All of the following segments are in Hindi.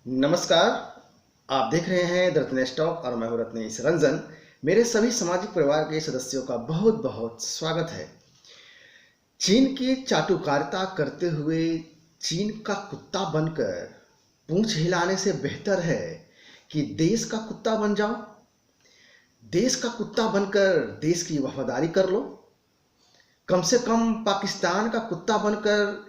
नमस्कार। आप देख रहे हैं द रत्नेश टॉक और मैं हूं रत्नेश रंजन। मेरे सभी सामाजिक परिवार के सदस्यों का बहुत बहुत स्वागत है। चीन की चाटुकारिता करते हुए चीन का कुत्ता बनकर पूंछ हिलाने से बेहतर है कि देश का कुत्ता बन जाओ। देश का कुत्ता बनकर देश की वफादारी कर लो। कम से कम पाकिस्तान का कुत्ता बनकर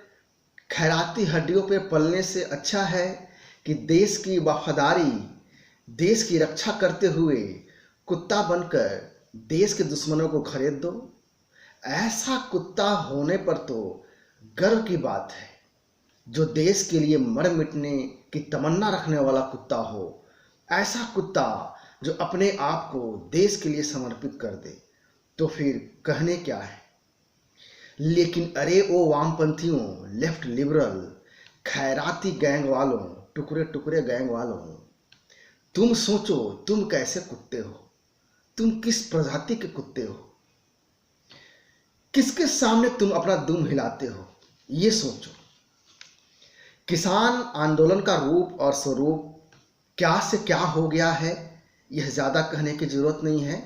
खैराती हड्डियों पे पलने से अच्छा है कि देश की वफादारी, देश की रक्षा करते हुए कुत्ता बनकर देश के दुश्मनों को खरीद दो। ऐसा कुत्ता होने पर तो गर्व की बात है, जो देश के लिए मर मिटने की तमन्ना रखने वाला कुत्ता हो। ऐसा कुत्ता जो अपने आप को देश के लिए समर्पित कर दे, तो फिर कहने क्या है। लेकिन अरे ओ वामपंथियों, लेफ्ट लिबरल, खैराती गैंग वालों, टुकड़े टुकड़े गैंग वालों, तुम सोचो तुम कैसे कुत्ते हो। तुम किस प्रजाति के कुत्ते हो, किसके सामने तुम अपना दुम हिलाते हो, ये सोचो। किसान आंदोलन का रूप और स्वरूप क्या से क्या हो गया है, यह ज़्यादा कहने की जरूरत नहीं है।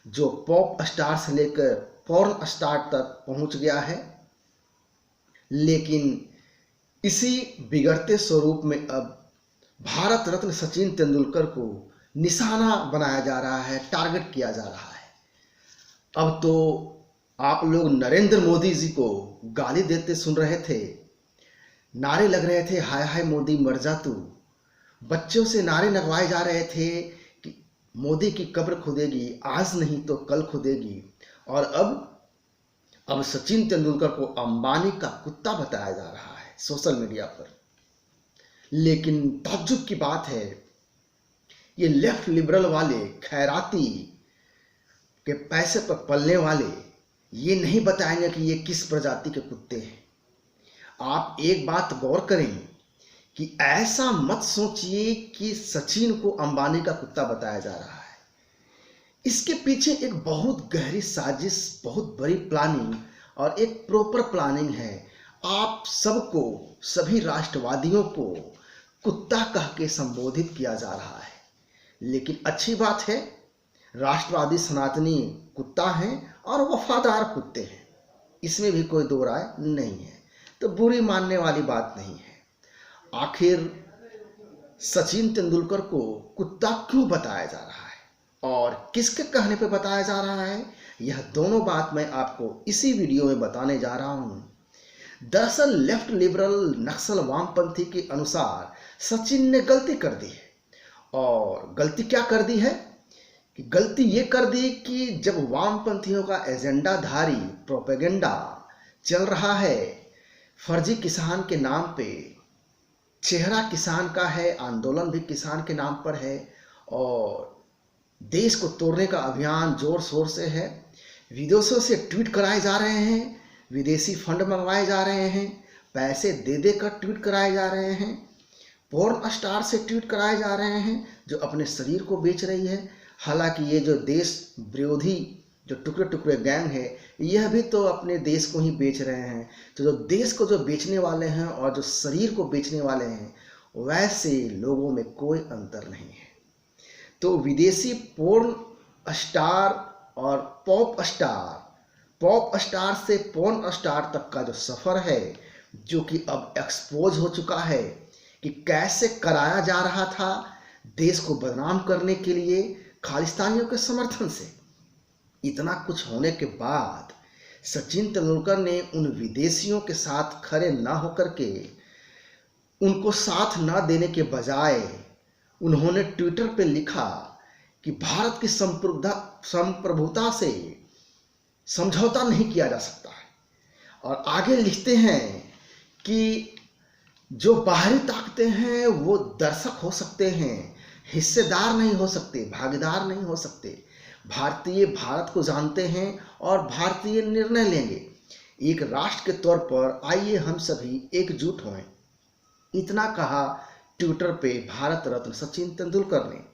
जो पॉप स्टार से लेकर पॉर्न स्टार तक पहुंच गया है। लेकिन इसी बिगड़ते स्वरूप में अब भारत रत्न सचिन तेंदुलकर को निशाना बनाया जा रहा है, टारगेट किया जा रहा है। अब तो आप लोग नरेंद्र मोदी जी को गाली देते सुन रहे थे, नारे लग रहे थे, हाय हाय मोदी मर जा तू। बच्चों से नारे लगवाए जा रहे थे कि मोदी की कब्र खुदेगी, आज नहीं तो कल खुदेगी। और अब सचिन तेंदुलकर को अंबानी का कुत्ता बताया जा रहा है सोशल मीडिया पर। लेकिन ताज्जुब की बात है, ये लेफ्ट लिबरल वाले, खैराती के पैसे पर पलने वाले ये नहीं बताएंगे कि ये किस प्रजाति के कुत्ते हैं। आप एक बात गौर करें कि ऐसा मत सोचिए कि सचिन को अंबानी का कुत्ता बताया जा रहा है। इसके पीछे एक बहुत गहरी साजिश, बहुत बड़ी प्लानिंग और एक प्रॉपर प्लानिंग है। आप सबको, सभी राष्ट्रवादियों को कुत्ता कह के संबोधित किया जा रहा है। लेकिन अच्छी बात है, राष्ट्रवादी सनातनी कुत्ता हैं और वफादार कुत्ते हैं, इसमें भी कोई दो राय नहीं है, तो बुरी मानने वाली बात नहीं है। आखिर सचिन तेंदुलकर को कुत्ता क्यों बताया जा रहा है और किसके कहने पे बताया जा रहा है, यह दोनों बात मैं आपको इसी वीडियो में बताने जा रहा हूं। दरअसल लेफ्ट लिबरल नक्सल वामपंथी के अनुसार सचिन ने गलती कर दी है। और गलती क्या कर दी है कि गलती ये कर दी कि जब वामपंथियों का एजेंडाधारी प्रोपेगेंडा चल रहा है, फर्जी किसान के नाम पे, चेहरा किसान का है, आंदोलन भी किसान के नाम पर है और देश को तोड़ने का अभियान जोर शोर से है। विदेशों से ट्वीट कराए जा रहे हैं, विदेशी फंड मंगवाए जा रहे हैं, पैसे दे देकर ट्वीट कराए जा रहे हैं, पॉर्न स्टार से ट्वीट कराए जा रहे हैं जो अपने शरीर को बेच रही है। हालांकि ये जो देश विरोधी जो टुकड़े टुकड़े गैंग है, यह भी तो अपने देश को ही बेच रहे हैं। तो जो देश को जो बेचने वाले हैं और जो शरीर को बेचने वाले हैं, वैसे लोगों में कोई अंतर नहीं है। तो विदेशी पॉर्न स्टार और पॉप स्टार से पॉर्न स्टार तक का जो सफ़र है, जो कि अब एक्सपोज हो चुका है कि कैसे कराया जा रहा था देश को बदनाम करने के लिए खालिस्तानियों के समर्थन से। इतना कुछ होने के बाद सचिन तेंदुलकर ने उन विदेशियों के साथ खड़े ना होकर के, उनको साथ ना देने के बजाय उन्होंने ट्विटर पे लिखा कि भारत की संप्रभुता से समझौता नहीं किया जा सकता है। और आगे लिखते हैं कि जो बाहरी ताकतें हैं वो दर्शक हो सकते हैं, हिस्सेदार नहीं हो सकते, भागीदार नहीं हो सकते। भारतीय भारत को जानते हैं और भारतीय निर्णय लेंगे। एक राष्ट्र के तौर पर आइए हम सभी एकजुट हों। इतना कहा ट्विटर पे भारत रत्न सचिन तेंदुलकर ने।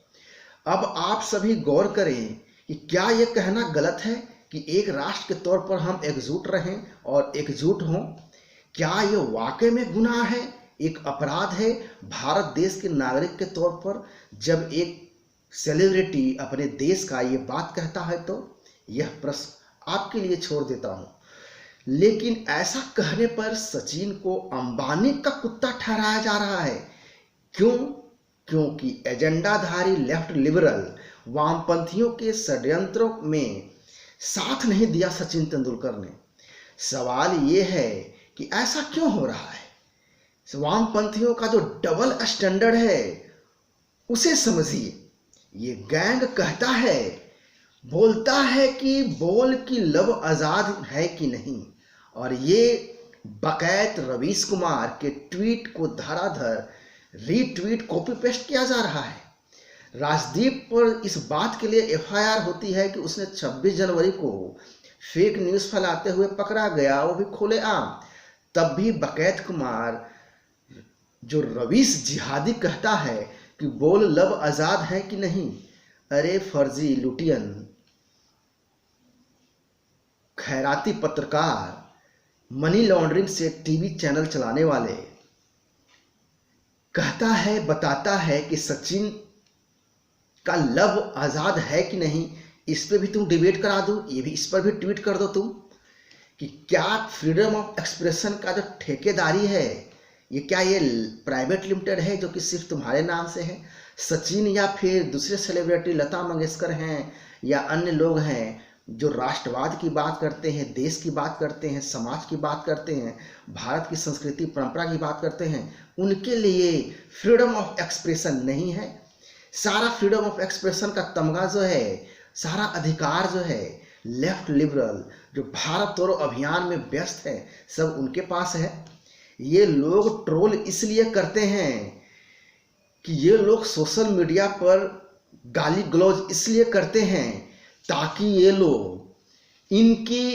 अब आप सभी गौर करें कि क्या यह कहना गलत है कि एक राष्ट्र के तौर पर हम एकजुट रहें और एकजुट हों? क्या यह वाकई में गुनाह है एक अपराध है भारत देश के नागरिक के तौर पर। जब एक सेलिब्रिटी अपने देश का ये बात कहता है तो यह प्रश्न आपके लिए छोड़ देता हूं। लेकिन ऐसा कहने पर सचिन को अंबानी का कुत्ता ठहराया जा रहा है। क्यों? क्योंकि एजेंडाधारी लेफ्ट लिबरल वामपंथियों के षड्यंत्रों में साथ नहीं दिया सचिन तेंदुलकर ने। सवाल ये है कि ऐसा क्यों हो रहा है? वामपंथियों का जो डबल स्टैंडर्ड है उसे समझिए। ये गैंग कहता है, बोलता है कि बोल की लब आजाद है कि नहीं, और ये बकैत रवीश कुमार के ट्वीट को धराधर रीट्वीट कॉपी पेस्ट किया जा रहा है। राजदीप पर इस बात के लिए एफआईआर होती है कि उसने 26 जनवरी को फेक न्यूज़ फैलाते हुए पकड़ा गया, वो भी खुलेआम। तब भी बकैत कुमार जो रवीश जिहादी कहता है कि बोल लब आजाद है कि नहीं। अरे फर्जी लुटियन खैराती पत्रकार, मनी लॉन्ड्रिंग से टीवी चैनल चलाने वाले, कहता है, बताता है कि सचिन का लब आजाद है कि नहीं। इस पे भी तुम डिबेट करा दो, ये भी इस पर भी ट्वीट कर दो तुम कि क्या फ्रीडम ऑफ एक्सप्रेशन का जो ठेकेदारी है ये क्या ये प्राइवेट लिमिटेड है जो कि सिर्फ तुम्हारे नाम से है? सचिन या फिर दूसरे सेलिब्रिटी लता मंगेशकर हैं या अन्य लोग हैं जो राष्ट्रवाद की बात करते हैं, देश की बात करते हैं, समाज की बात करते हैं, भारत की संस्कृति परंपरा की बात करते हैं, उनके लिए फ्रीडम ऑफ एक्सप्रेशन नहीं है। सारा फ्रीडम ऑफ एक्सप्रेशन का तमगा जो है, सारा अधिकार जो है लेफ्ट लिबरल जो भारत तोड़ो अभियान में व्यस्त है, सब उनके पास है। ये लोग ट्रोल इसलिए करते हैं कि ये लोग सोशल मीडिया पर गाली गलौज इसलिए करते हैं ताकि ये लोग इनकी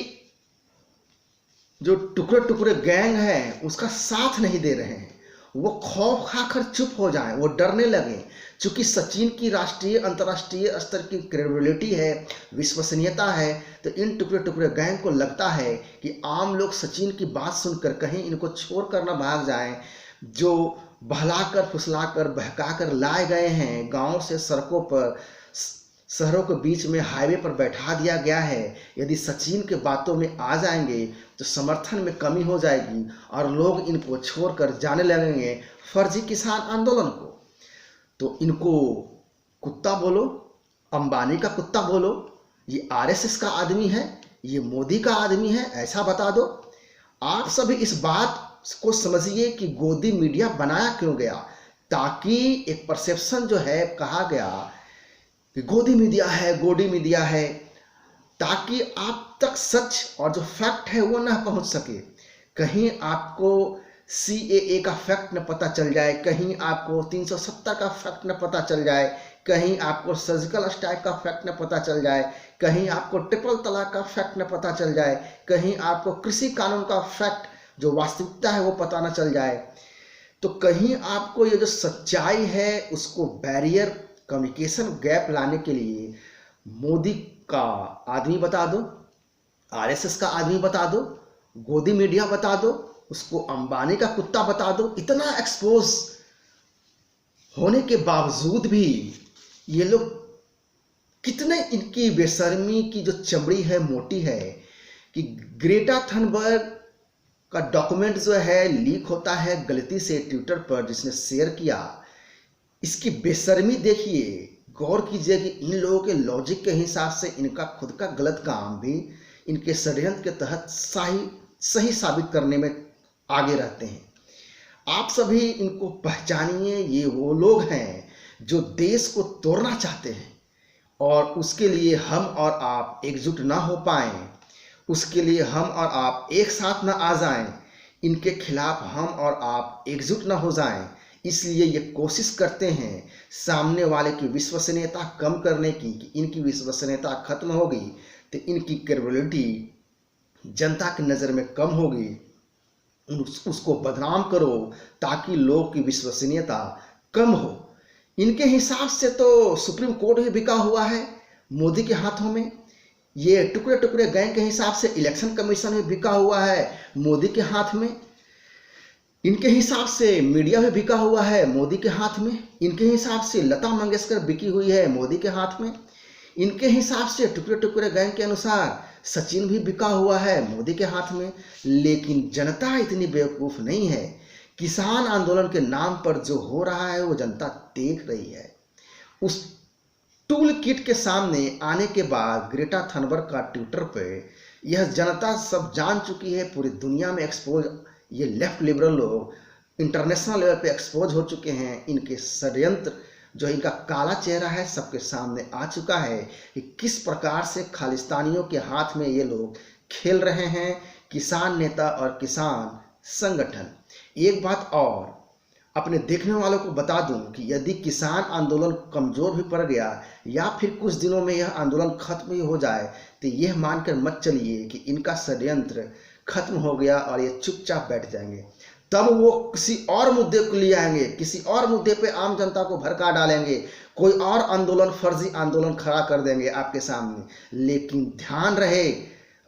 जो टुकड़े टुकड़े गैंग है उसका साथ नहीं दे रहे हैं। वो खौफ खाकर चुप हो जाएं, वो डरने लगे। चूंकि सचिन की राष्ट्रीय अंतर्राष्ट्रीय स्तर की क्रेडिबिलिटी है, विश्वसनीयता है, तो इन टुकड़े टुकड़े गैंग को लगता है कि आम लोग सचिन की बात सुनकर कहीं इनको छोड़ कर ना भाग जाएं। जो बहलाकर फुसलाकर बहकाकर लाए गए हैं गांवों से सड़कों पर, शहरों के बीच में हाईवे पर बैठा दिया गया है, यदि सचिन के बातों में आ जाएंगे तो समर्थन में कमी हो जाएगी और लोग इनको छोड़कर जाने लगेंगे फर्जी किसान आंदोलन को। तो इनको कुत्ता बोलो, अंबानी का कुत्ता बोलो, ये आरएसएस का आदमी है, ये मोदी का आदमी है, ऐसा बता दो। आप सभी इस बात को समझिए कि गोदी मीडिया बनाया क्यों गया, ताकि एक परसेप्शन जो है कहा गया कि गोदी मीडिया है, ताकि आप तक सच और जो फैक्ट है वो ना पहुंच सके। कहीं आपको CAA का फैक्ट न पता चल जाए, कहीं आपको 370 का फैक्ट न पता चल जाए, कहीं आपको सर्जिकल स्ट्राइक का फैक्ट न पता चल जाए, कहीं आपको ट्रिपल तलाक का फैक्ट न पता चल जाए, कहीं आपको कृषि कानून का फैक्ट जो वास्तविकता है वो पता न चल जाए। तो कहीं आपको ये जो सच्चाई है उसको बैरियर कम्युनिकेशन गैप लाने के लिए मोदी का आदमी बता दो, आरएसएस का आदमी बता दो, गोदी मीडिया बता दो, उसको अंबानी का कुत्ता बता दो। इतना एक्सपोज होने के बावजूद भी ये लोग कितने इनकी बेशर्मी की जो चमड़ी है मोटी है कि ग्रेटा थनबर्ग का डॉक्यूमेंट जो है लीक होता है गलती से ट्विटर पर, जिसने शेयर किया। इसकी बेशर्मी देखिए, गौर कीजिए कि इन लोगों के लॉजिक के हिसाब से इनका खुद का गलत काम भी इनके षड्यंत्र के तहत सही साबित करने में आगे रहते हैं। आप सभी इनको पहचानिए, ये वो लोग हैं जो देश को तोड़ना चाहते हैं और उसके लिए हम और आप एकजुट ना हो पाएं, उसके लिए हम और आप एक साथ ना आ जाएं, इनके खिलाफ हम और आप एकजुट ना हो जाएं। इसलिए ये कोशिश करते हैं सामने वाले की विश्वसनीयता कम करने की, कि इनकी विश्वसनीयता खत्म होगी तो इनकी क्रेडिबिलिटी जनता की नज़र में कम होगी, उसको बदनाम करो ताकि लोग की विश्वसनीयता कम हो। इनके हिसाब से तो सुप्रीम कोर्ट भी बिका हुआ है मोदी के हाथों में, ये टुकड़े टुकड़े गैंग के हिसाब से इलेक्शन कमीशन भी बिका हुआ है मोदी के हाथ में। इनके हिसाब से मीडिया भी बिका हुआ है मोदी के हाथ में। इनके हिसाब से लता मंगेशकर बिकी हुई है मोदी के हाथ में। इनके हिसाब से टुकड़े टुकड़े गैंग के अनुसार सचिन भी बिका हुआ है मोदी के हाथ में। लेकिन जनता इतनी बेवकूफ़ नहीं है। किसान आंदोलन के नाम पर जो हो रहा है वो जनता देख रही है। उस टूल किट के सामने आने के बाद ग्रेटा थनबर्ग का ट्विटर पे यह जनता सब जान चुकी है, पूरी दुनिया में एक्सपोज, ये लेफ्ट लिबरल लोग इंटरनेशनल लेवल पे एक्सपोज हो चुके हैं। इनके षड्यंत्र, जो इनका काला चेहरा है, सबके सामने आ चुका है कि किस प्रकार से खालिस्तानियों के हाथ में ये लोग खेल रहे हैं, किसान नेता और किसान संगठन। एक बात और अपने देखने वालों को बता दूं कि यदि किसान आंदोलन कमजोर भी पड़ गया या फिर कुछ दिनों में यह आंदोलन खत्म ही हो जाए, तो यह मानकर मत चलिए कि इनका षड्यंत्र खत्म हो गया और ये चुपचाप बैठ जाएंगे। तब वो किसी और मुद्दे को ले आएंगे, किसी और मुद्दे पे आम जनता को भड़का डालेंगे, कोई और आंदोलन, फर्जी आंदोलन खड़ा कर देंगे आपके सामने। लेकिन ध्यान रहे,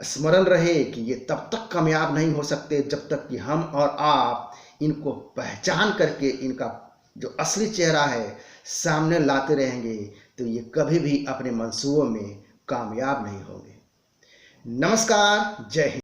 स्मरण रहे कि ये तब तक कामयाब नहीं हो सकते जब तक कि हम और आप इनको पहचान करके इनका जो असली चेहरा है सामने लाते रहेंगे, तो ये कभी भी अपने मंसूबों में कामयाब नहीं होंगे। नमस्कार, जय हिंद।